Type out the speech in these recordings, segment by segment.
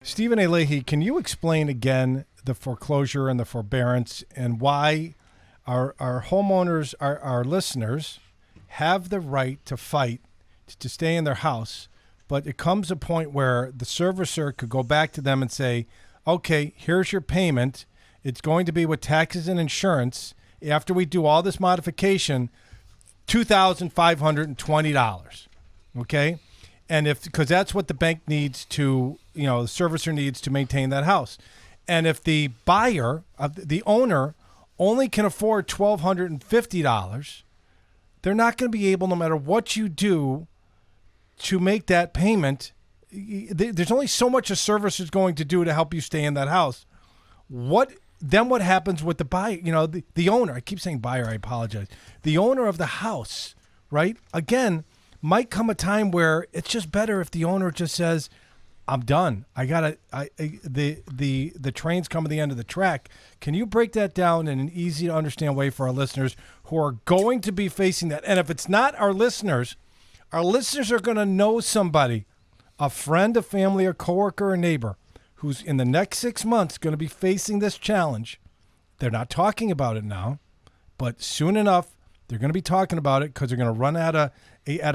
Stephen A. Leahy, can you explain again the foreclosure and the forbearance and why our homeowners, our listeners, have the right to fight to stay in their house, but it comes a point where the servicer could go back to them and say, okay, here's your payment. It's going to be with taxes and insurance. After we do all this modification, $2,520, okay? And because that's what the bank needs to, the servicer needs to maintain that house. And if the buyer, the owner, only can afford $1,250, they're not going to be able, no matter what you do, to make that payment. There's only so much a servicer is going to do to help you stay in that house. What happens with the buyer? The owner. I keep saying buyer. I apologize. The owner of the house, right? Again, might come a time where it's just better if the owner just says, I'm done. The train's coming to the end of the track. Can you break that down in an easy to understand way for our listeners who are going to be facing that? And if it's not our listeners are going to know somebody, a friend, a family, a coworker, a neighbor, who's in the next 6 months going to be facing this challenge. They're not talking about it now, but soon enough, they're going to be talking about it because they're going to run out of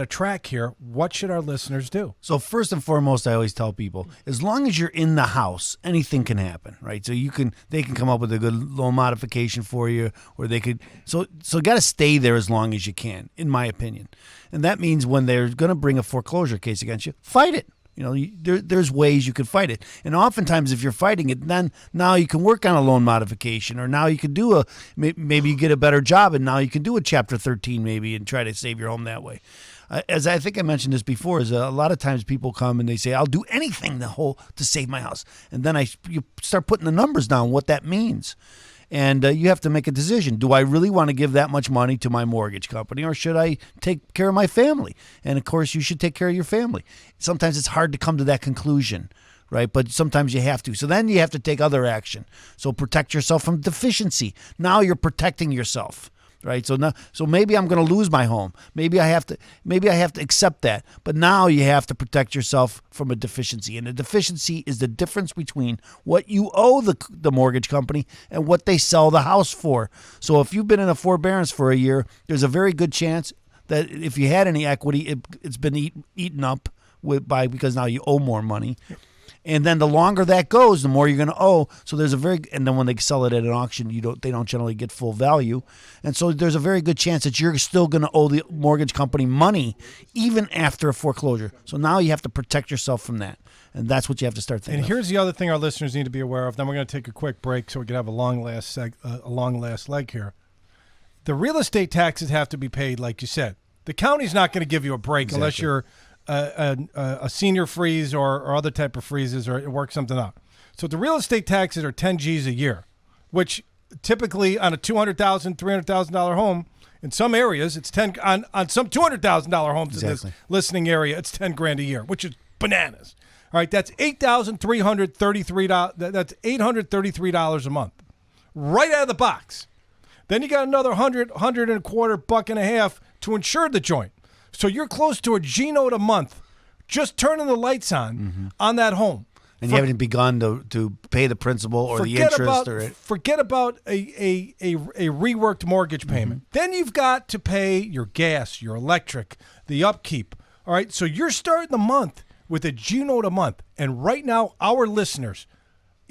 track here. What should our listeners do? So first and foremost, I always tell people, as long as you're in the house, anything can happen, right? So they can come up with a good loan modification for you, or they could. So you got to stay there as long as you can, in my opinion. And that means when they're going to bring a foreclosure case against you, fight it. There's ways you could fight it. And oftentimes if you're fighting it, then now you can work on a loan modification, or now you can do maybe you get a better job and now you can do a Chapter 13 maybe and try to save your home that way. As I think I mentioned this before, is a lot of times people come and they say, I'll do anything to save my house. And then you start putting the numbers down, what that means. And you have to make a decision. Do I really want to give that much money to my mortgage company, or should I take care of my family? And, of course, you should take care of your family. Sometimes it's hard to come to that conclusion, right? But sometimes you have to. So then you have to take other action. So protect yourself from deficiency. Now you're protecting yourself. Right. So maybe I'm going to lose my home. Maybe I have to accept that. But now you have to protect yourself from a deficiency. And the deficiency is the difference between what you owe the mortgage company and what they sell the house for. So if you've been in a forbearance for a year, there's a very good chance that if you had any equity, it's been eaten up because now you owe more money. And then the longer that goes, the more you're going to owe. So and then when they sell it at an auction, they don't generally get full value. And so there's a very good chance that you're still going to owe the mortgage company money even after a foreclosure. So now you have to protect yourself from that. And that's what you have to start thinking. And here's the other thing our listeners need to be aware of. Then we're going to take a quick break so we can have a long last leg here. The real estate taxes have to be paid, like you said. The county's not going to give you a break unless you're a senior freeze or other type of freezes, or work something out. So the real estate taxes are 10 G's a year, which typically on a $200,000, $300,000 home, in some areas it's 10 on some $200,000 homes in this listening area, it's 10 grand a year, which is bananas. All right, that's $8,333. That's $833 a month, right out of the box. Then you got another $100 and a quarter, $1.50 to insure the joint. So you're close to a G-note a month, just turning the lights on that home. And you haven't begun to pay the principal or the interest. Forget about a reworked mortgage payment. Then you've got to pay your gas, your electric, the upkeep. All right, so you're starting the month with a G-note a month. And right now, our listeners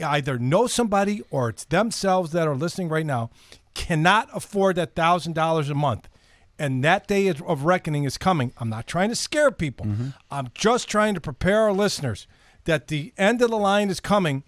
either know somebody or it's themselves that are listening right now, cannot afford that $1,000 a month. And that day of reckoning is coming. I'm not trying to scare people. I'm just trying to prepare our listeners that the end of the line is coming,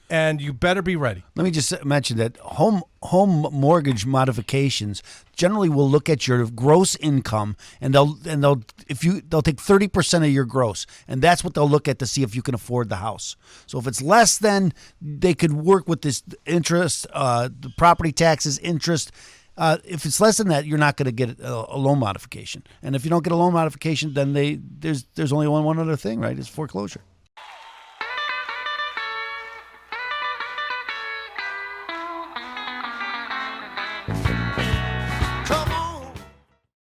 and you better be ready. Let me just mention that home mortgage modifications generally will look at your gross income, and they'll take 30% of your gross, and that's what they'll look at to see if you can afford the house. So if it's less than, they could work with this interest, the property taxes, interest. If it's less than that, you're not going to get a loan modification. And if you don't get a loan modification, then there's only one other thing, right? It's foreclosure.